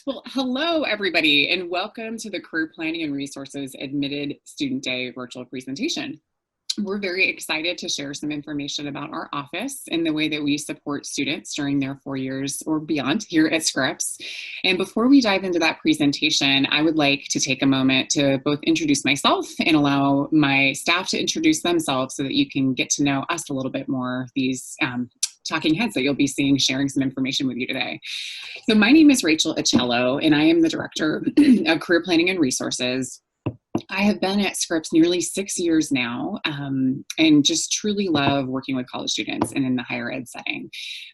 Well, hello, everybody, and welcome to the Career Planning and Resources Admitted Student Day virtual presentation. We're very excited to share some information about our office and the way that we support students during their 4 years or beyond here at Scripps. And before we dive into that presentation, I would like to take a moment to both introduce myself and allow my staff to introduce themselves so that you can get to know us a little bit more, these talking heads that you'll be seeing sharing some information with you today. So my name is Rachel Acello, and I am the Director of Career Planning and Resources. I have been at Scripps nearly 6 years now, and just truly love working with college students and in the higher ed setting.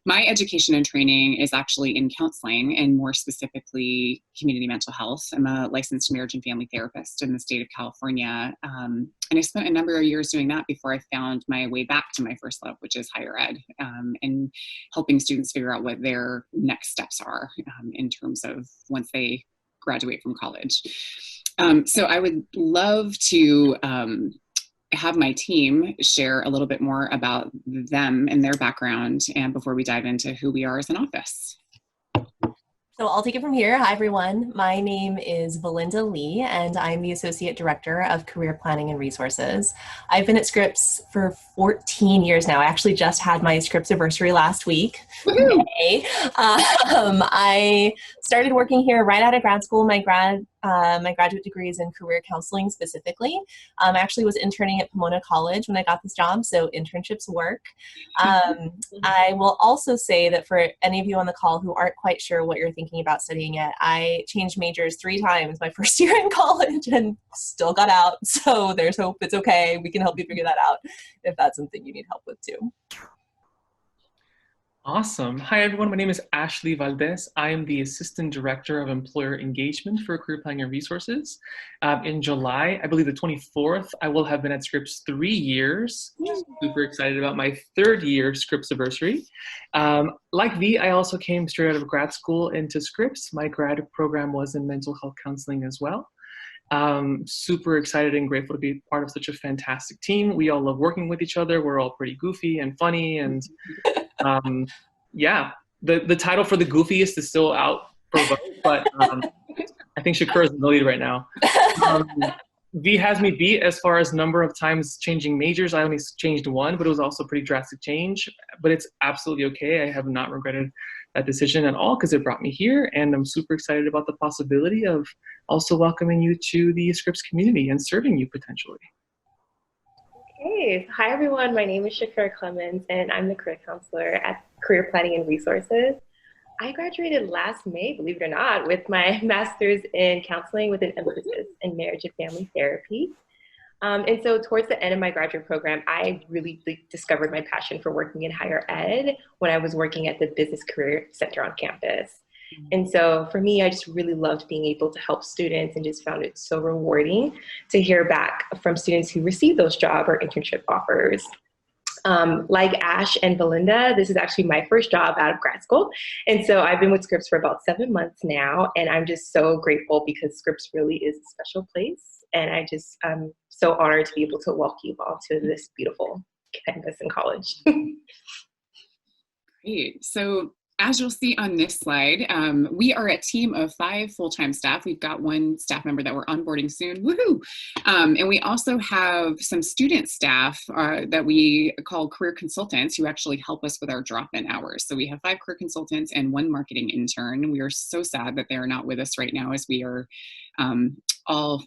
My education and training is actually in counseling, and more specifically, community mental health. I'm a licensed marriage and family therapist in the state of California, and I spent a number of years doing that before I found my way back to my first love, which is higher ed, and helping students figure out what their next steps are in terms of once they graduate from college. So I would love to have my team share a little bit more about them and their background, and before we dive into who we are as an office. So I'll take it from here. Hi, everyone. My name is Belinda Lee, and I'm the Associate Director of Career Planning and Resources. I've been at Scripps for 14 years now. I actually just had my Scripps anniversary last week. I started working here right out of grad school. My graduate degree is in career counseling specifically. I actually was interning at Pomona College when I got this job, so internships work. I will also say that for any of you on the call who aren't quite sure what you're thinking about studying at, I changed majors 3 times my first year in college and still got out, so there's hope. It's okay. We can help you figure that out if that's something you need help with too. Awesome. Hi, everyone. My name is Ashley Valdez. I am the Assistant Director of Employer Engagement for Career Planning and Resources. In July, I believe the 24th, I will have been at Scripps 3 years. Super excited about my 3rd year Scripps anniversary. Like V, I also came straight out of grad school into Scripps. My grad program was in mental health counseling as well. Super excited and grateful to be part of such a fantastic team. We all love working with each other. We're all pretty goofy and funny, and yeah, the title for the goofiest is still out for vote, but I think Shakur is in the lead right now. V has me beat as far as number of times changing majors. I only changed 1, but it was also a pretty drastic change, but it's absolutely okay. I have not regretted that decision at all because it brought me here, and I'm super excited about the possibility of also welcoming you to the Scripps community and serving you potentially. Hey, hi everyone. My name is Shakur Clemens, and I'm the career counselor at Career Planning and Resources. I graduated last May, believe it or not, with my master's in counseling with an emphasis in marriage and family therapy. And so towards the end of my graduate program, I really discovered my passion for working in higher ed when I was working at the Business Career Center on campus. And so for me, I just really loved being able to help students and just found it so rewarding to hear back from students who received those job or internship offers. Like Ash and Belinda, this is actually my first job out of grad school. And so I've been with Scripps for about 7 months now, and I'm just so grateful because Scripps really is a special place. And I'm so honored to be able to welcome you all to this beautiful campus and college. Great. So as you'll see on this slide, we are a team of 5 full-time staff. We've got 1 staff member that we're onboarding soon, woohoo! And we also have some student staff that we call career consultants who actually help us with our drop-in hours. So we have 5 career consultants and 1 marketing intern. We are so sad that they are not with us right now as we are all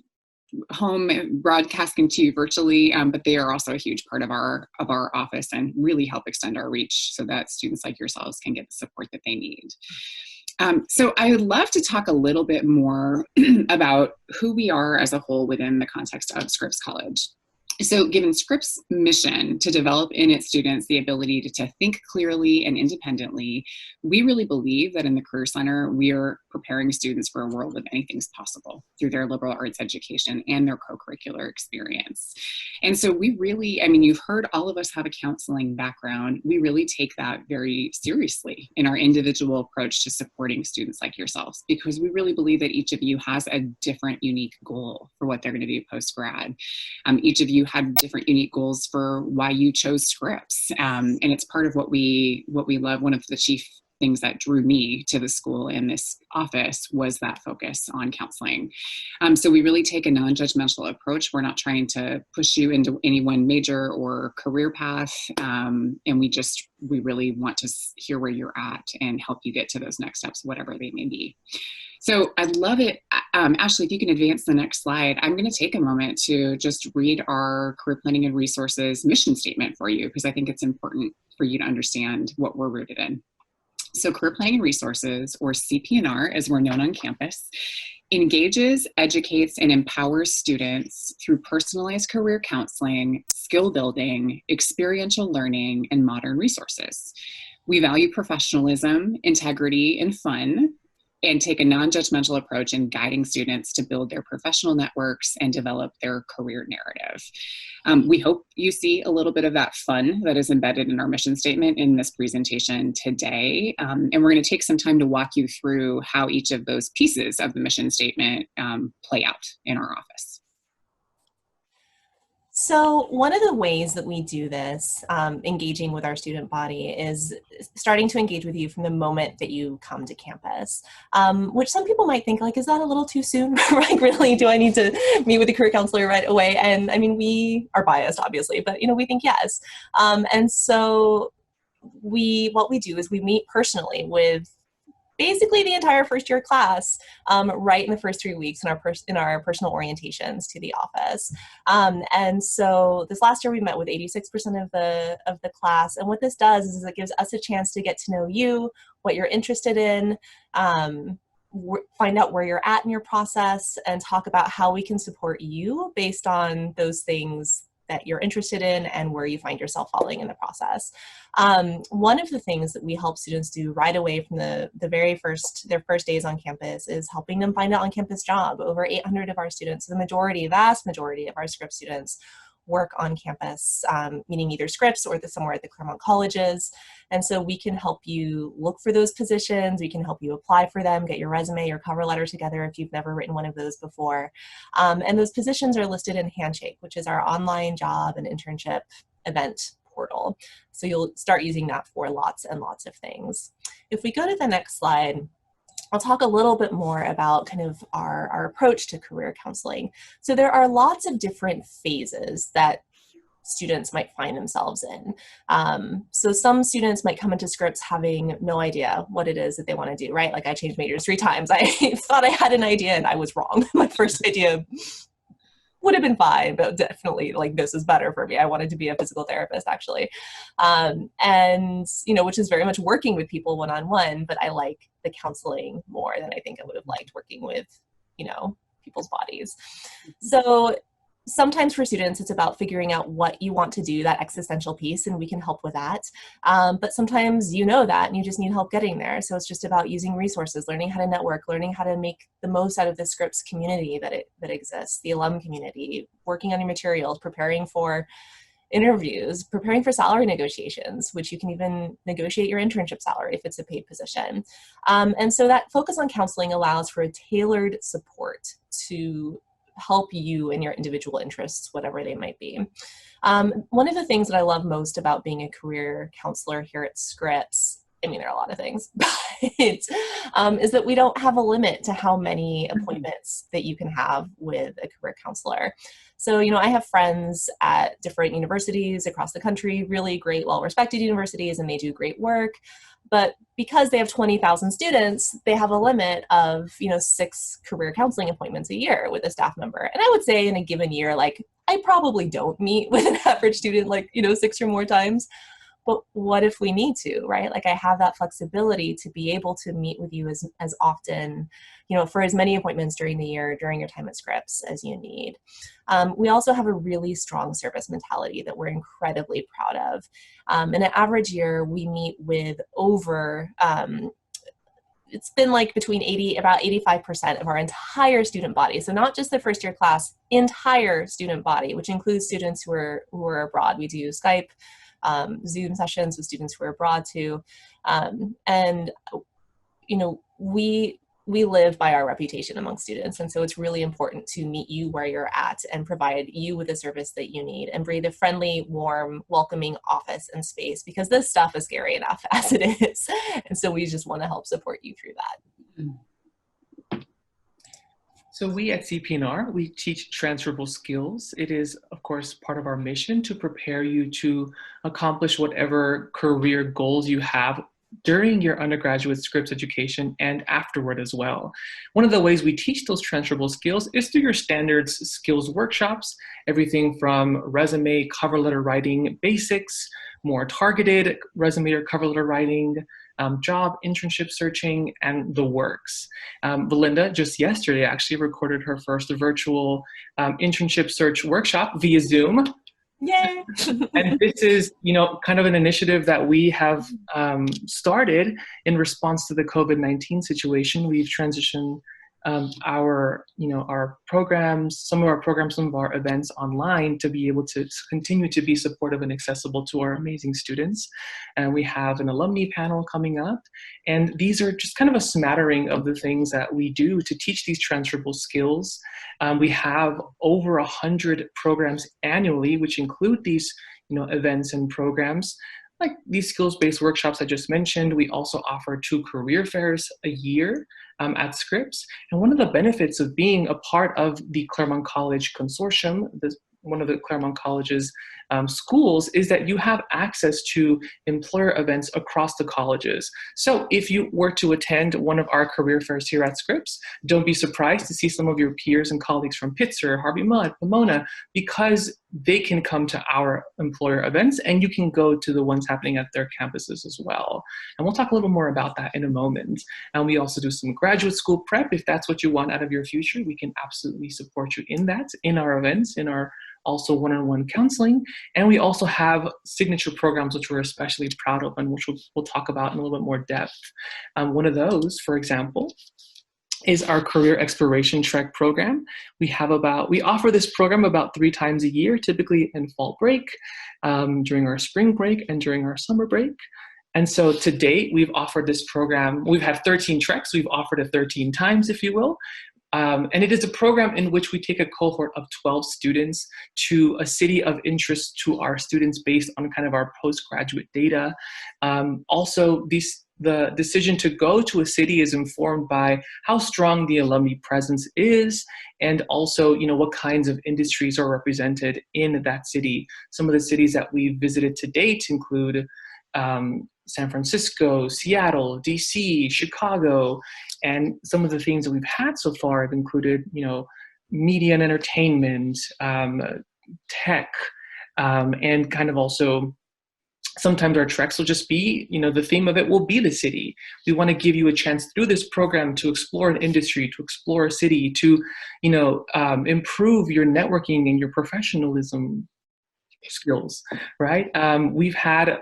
home broadcasting to you virtually, but they are also a huge part of our office and really help extend our reach so that students like yourselves can get the support that they need. So I would love to talk a little bit more about who we are as a whole within the context of Scripps College. So given Scripps' mission to develop in its students the ability to think clearly and independently, we really believe that in the Career Center, we are preparing students for a world of anything's possible through their liberal arts education and their co-curricular experience. And so we really, I mean, you've heard all of us have a counseling background. We really take that very seriously in our individual approach to supporting students like yourselves, because we really believe that each of you has a different, unique goal for what they're going to do post-grad. Each of you had different unique goals for why you chose Scripps. And it's part of what we love. One of the chief things that drew me to the school and this office was that focus on counseling. So we really take a non-judgmental approach. We're not trying to push you into any one major or career path. And we really want to hear where you're at and help you get to those next steps, whatever they may be. So I'd love it. Ashley, if you can advance the next slide, I'm going to take a moment to just read our Career Planning and Resources mission statement for you, because I think it's important for you to understand what we're rooted in. So Career Planning and Resources, or CP&R as we're known on campus, engages, educates, and empowers students through personalized career counseling, skill building, experiential learning, and modern resources. We value professionalism, integrity, and fun, and take a non-judgmental approach in guiding students to build their professional networks and develop their career narrative. We hope you see a little bit of that fun that is embedded in our mission statement in this presentation today. And we're going to take some time to walk you through how each of those pieces of the mission statement play out in our office. So one of the ways that we do this, engaging with our student body, is starting to engage with you from the moment that you come to campus, which some people might think, like, is that a little too soon? Like, really, do I need to meet with a career counselor right away? And I mean, we are biased, obviously, but, we think yes. And so what we do is we meet personally with basically the entire first year class, right in the first 3 weeks in our personal orientations to the office. And so this last year we met with 86% of the class. And what this does is it gives us a chance to get to know you, what you're interested in, find out where you're at in your process, and talk about how we can support you based on those things that you're interested in and where you find yourself falling in the process. One of the things that we help students do right away from their first days on campus is helping them find an on-campus job. Over 800 of our students, vast majority of our Scripps students, work on campus, meaning either Scripps or somewhere at the Claremont colleges. And so we can help you look for those positions. We can help you apply for them, get your resume, your cover letter together if you've never written one of those before. And those positions are listed in Handshake, which is our online job and internship event portal. So you'll start using that for lots and lots of things. If we go to the next slide, I'll talk a little bit more about kind of our approach to career counseling. So there are lots of different phases that students might find themselves in. So some students might come into Scripps having no idea what it is that they want to do, right? Like, I changed majors 3 times. I thought I had an idea and I was wrong. My first idea would have been fine, but definitely, like, this is better for me. I wanted to be a physical therapist, actually. And, which is very much working with people one-on-one, but I like the counseling more than I think I would have liked working with, people's bodies. So sometimes for students, it's about figuring out what you want to do, that existential piece, and we can help with that. But sometimes that and you just need help getting there. So it's just about using resources, learning how to network, learning how to make the most out of the Scripps community that exists, the alum community, working on your materials, preparing for interviews, preparing for salary negotiations, which you can even negotiate your internship salary if it's a paid position. And so that focus on counseling allows for a tailored support to help you in your individual interests, whatever they might be. One of the things that I love most about being a career counselor here at Scripps, I mean, there are a lot of things, but is that we don't have a limit to how many appointments that you can have with a career counselor. So, I have friends at different universities across the country, really great, well-respected universities, and they do great work. But because they have 20,000 students, they have a limit of, 6 career counseling appointments a year with a staff member. And I would say in a given year, like, I probably don't meet with an average student, 6 or more times. But what if we need to, right? Like, I have that flexibility to be able to meet with you as often, for as many appointments during the year, during your time at Scripps as you need. We also have a really strong service mentality that we're incredibly proud of. In an average year, we meet with over, it's been like about 85% of our entire student body. So not just the first year class, entire student body, which includes students who are abroad. We do Skype, Zoom sessions with students who are abroad too. And, we we live by our reputation among students. And so it's really important to meet you where you're at and provide you with the service that you need and breathe a friendly, warm, welcoming office and space, because this stuff is scary enough as it is. And so we just want to help support you through that. So we at CP&R, we teach transferable skills. It is, of course, part of our mission to prepare you to accomplish whatever career goals you have during your undergraduate Scripps education and afterward as well. One of the ways we teach those transferable skills is through your standards skills workshops, everything from resume, cover letter writing basics, more targeted resume or cover letter writing, job internship searching, and the works. Belinda just yesterday actually recorded her first virtual internship search workshop via Zoom. Yay! And this is, kind of an initiative that we have started in response to the COVID-19 situation. We've transitioned our programs, some of our events online to be able to continue to be supportive and accessible to our amazing students. And we have an alumni panel coming up. And these are just kind of a smattering of the things that we do to teach these transferable skills. We have over 100 programs annually, which include these events and programs. Like these skills-based workshops I just mentioned. We also offer 2 career fairs a year at Scripps. And one of the benefits of being a part of the Claremont College Consortium, one of the Claremont College's schools, is that you have access to employer events across the colleges. So if you were to attend one of our career fairs here at Scripps, don't be surprised to see some of your peers and colleagues from Pitzer, Harvey-Mudd, Pomona, because they can come to our employer events and you can go to the ones happening at their campuses as well. And we'll talk a little more about that in a moment. And we also do some graduate school prep. If that's what you want out of your future, we can absolutely support you in that, in our events, in our also one-on-one counseling. And we also have signature programs, which we're especially proud of and which we'll talk about in a little bit more depth. One of those, for example, is our Career Exploration Trek program. We offer this program about 3 times a year, typically in fall break, during our spring break, and during our summer break. And so to date, we've offered this program. We've had 13 treks. We've offered it 13 times, if you will. And it is a program in which we take a cohort of 12 students to a city of interest to our students based on kind of our postgraduate data. Also, the decision to go to a city is informed by how strong the alumni presence is, and also, what kinds of industries are represented in that city. Some of the cities that we've visited to date include San Francisco, Seattle, DC, Chicago, and some of the things that we've had so far have included, media and entertainment, tech, and kind of also sometimes our treks will just be, the theme of it will be the city. We want to give you a chance through this program to explore an industry, to explore a city, to, improve your networking and your professionalism skills, right? We've had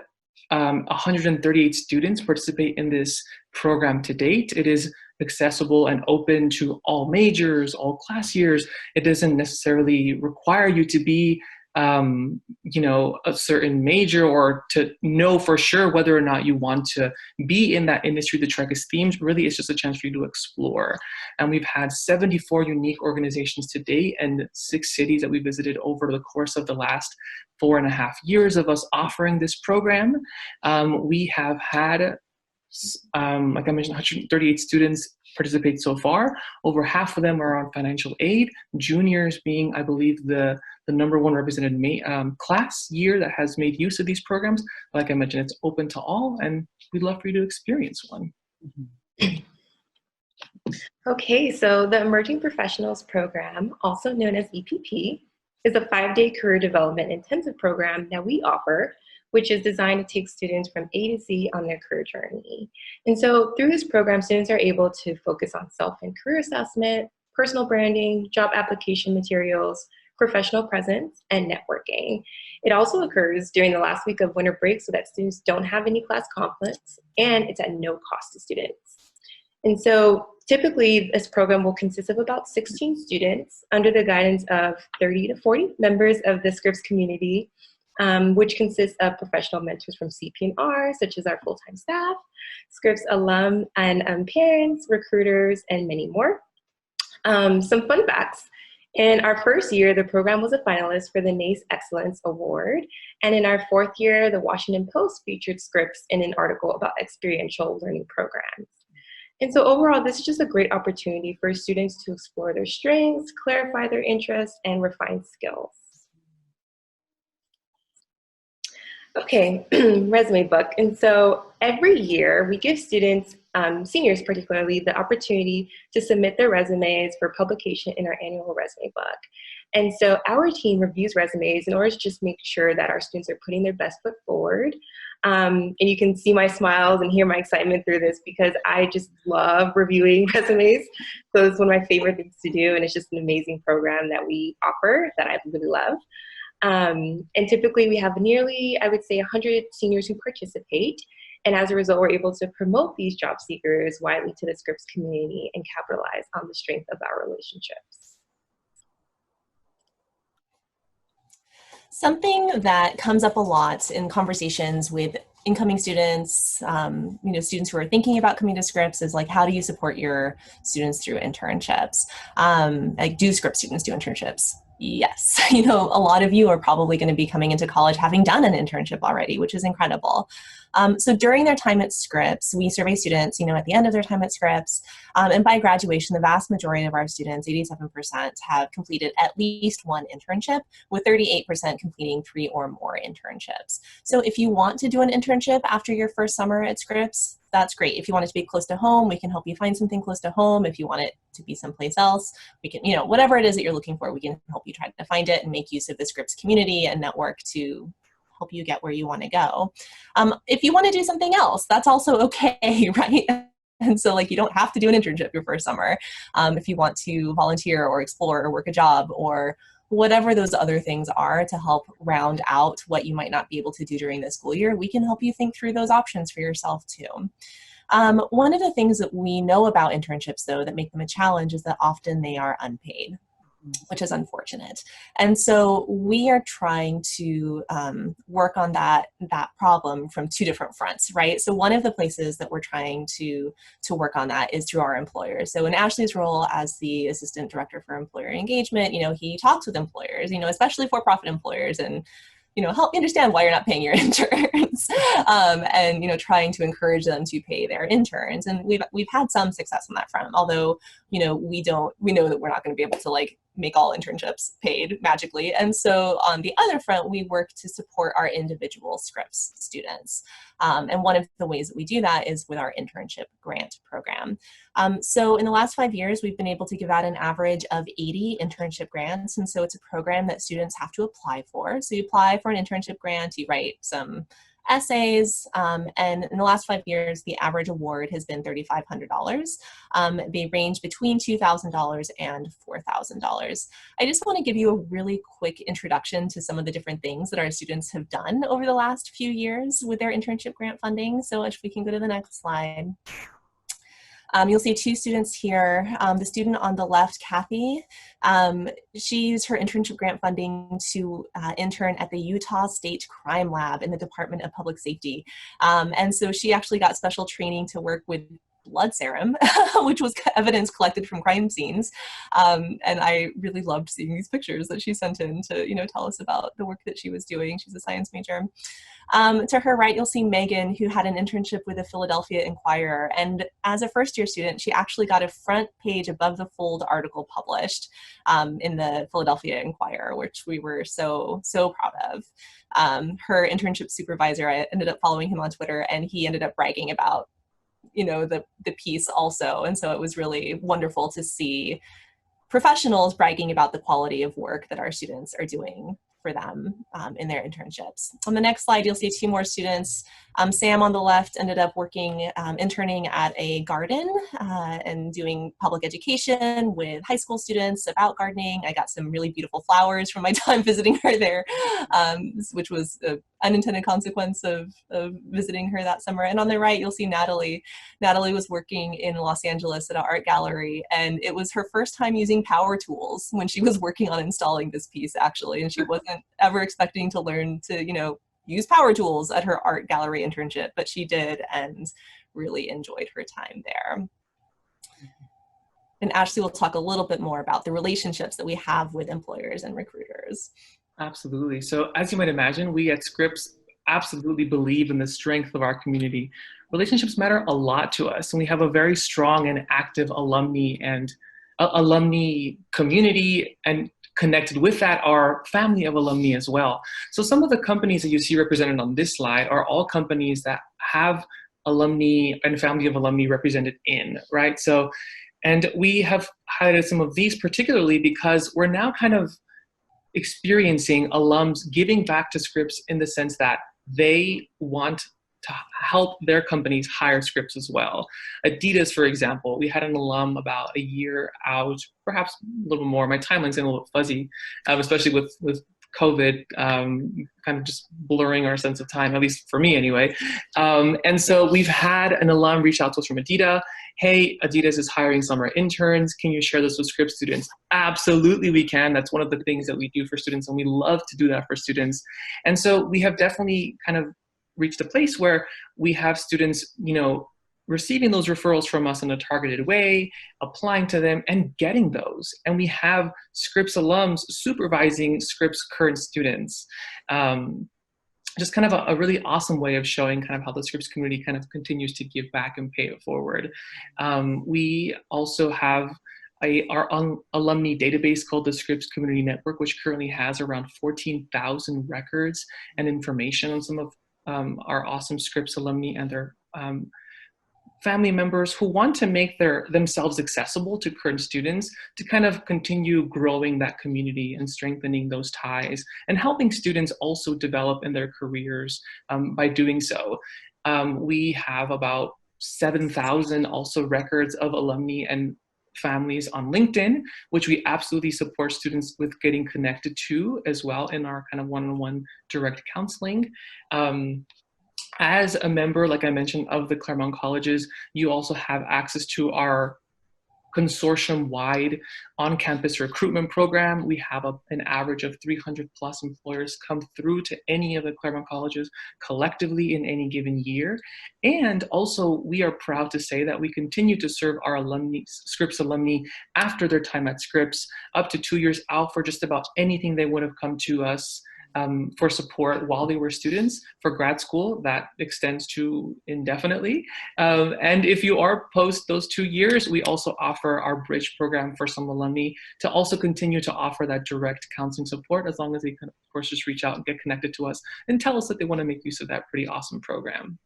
138 students participate in this program to date. It is accessible and open to all majors, all class years. It doesn't necessarily require you to be a certain major or to know for sure whether or not you want to be in that industry the trek is themed. Really, it's just a chance for you to explore. And we've had 74 unique organizations to date and 6 cities that we visited over the course of the last 4.5 years of us offering this program. We have had, like I mentioned, 138 students participate so far. Over half of them are on financial aid, juniors being, I believe, the number 1 represented class year that has made use of these programs. Like I mentioned, it's open to all, and we'd love for you to experience one. Okay, so the Emerging Professionals Program, also known as EPP, is a 5-day career development intensive program that we offer, which is designed to take students from A to Z on their career journey. And so through this program, students are able to focus on self and career assessment, personal branding, job application materials, professional presence, and networking. It also occurs during the last week of winter break so that students don't have any class conflicts, and it's at no cost to students. And so typically this program will consist of about 16 students under the guidance of 30 to 40 members of the Scripps community. which consists of professional mentors from CP&R, such as our full-time staff, Scripps alum and parents, recruiters, and many more. Some fun facts. In our first year, the program was a finalist for the NACE Excellence Award. And in our fourth year, the Washington Post featured Scripps in an article about experiential learning programs. And so overall, this is just a great opportunity for students to explore their strengths, clarify their interests, and refine skills. Okay, resume book. And so every year we give students, seniors particularly, the opportunity to submit their resumes for publication in our annual resume book. And so our team reviews resumes in order to just make sure that our students are putting their best foot forward. And you can see my smiles and hear my excitement through this because I just love reviewing resumes. So it's one of my favorite things to do, and it's just an amazing program that we offer that I really love. And typically we have nearly, I would say, 100 seniors who participate. And as a result, we're able to promote these job seekers widely to the Scripps community and capitalize on the strength of our relationships. Something that comes up a lot in conversations with incoming students, students who are thinking about coming to Scripps is like, how do you support your students through internships? Like, do Scripps students do internships? Yes, a lot of you are probably going to be coming into college having done an internship already, which is incredible. So during their time at Scripps, we survey students, at the end of their time at Scripps, and by graduation, the vast majority of our students, 87%, have completed at least one internship, with 38% completing 3 or more internships. So if you want to do an internship after your first summer at Scripps, that's great. If you want it to be close to home, we can help you find something close to home. If you want it to be someplace else, we can, whatever it is that you're looking for, we can help you try to find it and make use of the Scripps community and network to help you get where you want to go. If you want to do something else, that's also okay, right? And so you don't have to do an internship your first summer. If you want to volunteer or explore or work a job or whatever those other things are to help round out what you might not be able to do during the school year, we can help you think through those options for yourself too. One of the things that we know about internships, though, that make them a challenge is that often they are unpaid, which is unfortunate. And so we are trying to work on that problem from 2 different fronts, right? So one of the places that we're trying to work on that is through our employers. So in Ashley's role as the Assistant Director for Employer Engagement, he talks with employers, especially for-profit employers, and help you understand why you're not paying your interns, and trying to encourage them to pay their interns. And we've had some success on that front, although we know that we're not going to be able to make all internships paid magically. And so on the other front, we work to support our individual Scripps students. And one of the ways that we do that is with our internship grant program. So in the last 5 years, we've been able to give out an average of 80 internship grants. And so it's a program that students have to apply for. So you apply for an internship grant, you write some essays, and in the last 5 years, the average award has been $3,500. They range between $2,000 and $4,000. I just want to give you a really quick introduction to some of the different things that our students have done over the last few years with their internship grant funding. So if we can go to the next slide. You'll see 2 students here. The student on the left, Kathy, she used her internship grant funding to intern at the Utah State Crime Lab in the Department of Public Safety. And so she actually got special training to work with blood serum, which was evidence collected from crime scenes. And I really loved seeing these pictures that she sent in to, tell us about the work that she was doing. She's a science major. To her right, you'll see Megan, who had an internship with the Philadelphia Inquirer. And as a first-year student, she actually got a front page above the fold article published in the Philadelphia Inquirer, which we were so proud of. Her internship supervisor, I ended up following him on Twitter, and he ended up bragging about the piece also. And so it was really wonderful to see professionals bragging about the quality of work that our students are doing for them in their internships. On the next slide, you'll see 2 more students. Sam on the left ended up interning at a garden and doing public education with high school students about gardening. I got some really beautiful flowers from my time visiting her there, which was unintended consequence of visiting her that summer. And on the right, you'll see Natalie. Natalie was working in Los Angeles at an art gallery, and it was her first time using power tools when she was working on installing this piece, actually. And she wasn't ever expecting to learn to, use power tools at her art gallery internship, but she did and really enjoyed her time there. And Ashley will talk a little bit more about the relationships that we have with employers and recruiters. Absolutely. So as you might imagine, we at Scripps absolutely believe in the strength of our community. Relationships matter a lot to us, and we have a very strong and active alumni community, and connected with that our family of alumni as well. So some of the companies that you see represented on this slide are all companies that have alumni and family of alumni represented in, right? So, and we have highlighted some of these particularly because we're now kind of experiencing alums giving back to Scripps in the sense that they want to help their companies hire Scripps as well. Adidas, for example, we had an alum about a year out, perhaps a little more. My timeline's getting a little fuzzy, especially with COVID kind of just blurring our sense of time, at least for me anyway. And so we've had an alum reach out to us from Adidas. Hey, Adidas is hiring summer interns. Can you share this with Scripps students? Absolutely, we can. That's one of the things that we do for students, and we love to do that for students. And so we have definitely kind of reached a place where we have students, receiving those referrals from us in a targeted way, applying to them and getting those. And we have Scripps alums supervising Scripps current students. Just kind of a really awesome way of showing kind of how the Scripps community kind of continues to give back and pay it forward. We also have our alumni database called the Scripps Community Network, which currently has around 14,000 records and information on some of our awesome Scripps alumni and their family members who want to make themselves accessible to current students to kind of continue growing that community and strengthening those ties and helping students also develop in their careers by doing so. We have about 7,000 also records of alumni and families on LinkedIn, which we absolutely support students with getting connected to as well in our kind of one-on-one direct counseling. As a member, like I mentioned, of the Claremont Colleges, you also have access to our consortium-wide on-campus recruitment program. We have an average of 300 plus employers come through to any of the Claremont Colleges collectively in any given year. And also, we are proud to say that we continue to serve our alumni, Scripps alumni, after their time at Scripps, up to 2 years out for just about anything they would have come to us for support while they were students. For grad school, that extends to indefinitely. And if you are post those 2 years, we also offer our bridge program for some alumni to also continue to offer that direct counseling support, as long as they can, of course, just reach out and get connected to us and tell us that they want to make use of that pretty awesome program.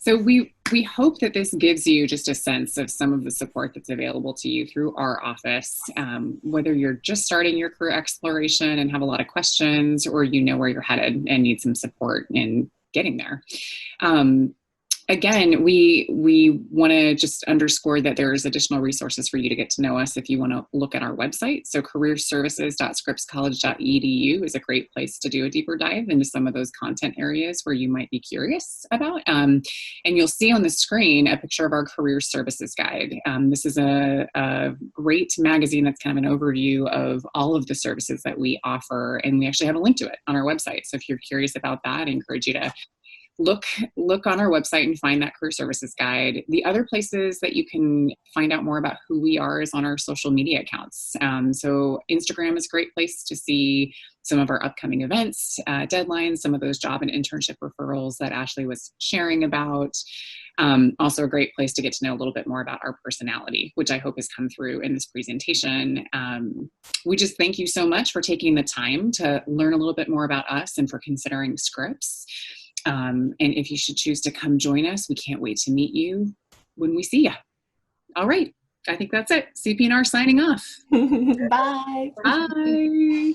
So we hope that this gives you just a sense of some of the support that's available to you through our office, whether you're just starting your career exploration and have a lot of questions, or you know where you're headed and need some support in getting there. Again, we want to just underscore that there's additional resources for you to get to know us if you want to look at our website. So careerservices.scripscollege.edu is a great place to do a deeper dive into some of those content areas where you might be curious about. And you'll see on the screen a picture of our career services guide. This is a great magazine that's kind of an overview of all of the services that we offer, and we actually have a link to it on our website. So if you're curious about that, I encourage you to look on our website and find that career services guide. The other places that you can find out more about who we are is on our social media accounts. So Instagram is a great place to see some of our upcoming events, deadlines, some of those job and internship referrals that Ashley was sharing about. Also a great place to get to know a little bit more about our personality, which I hope has come through in this presentation. We just thank you so much for taking the time to learn a little bit more about us and for considering Scripps. And if you should choose to come join us, we can't wait to meet you when we see you. All right. I think that's it. CP&R signing off. Bye. Bye.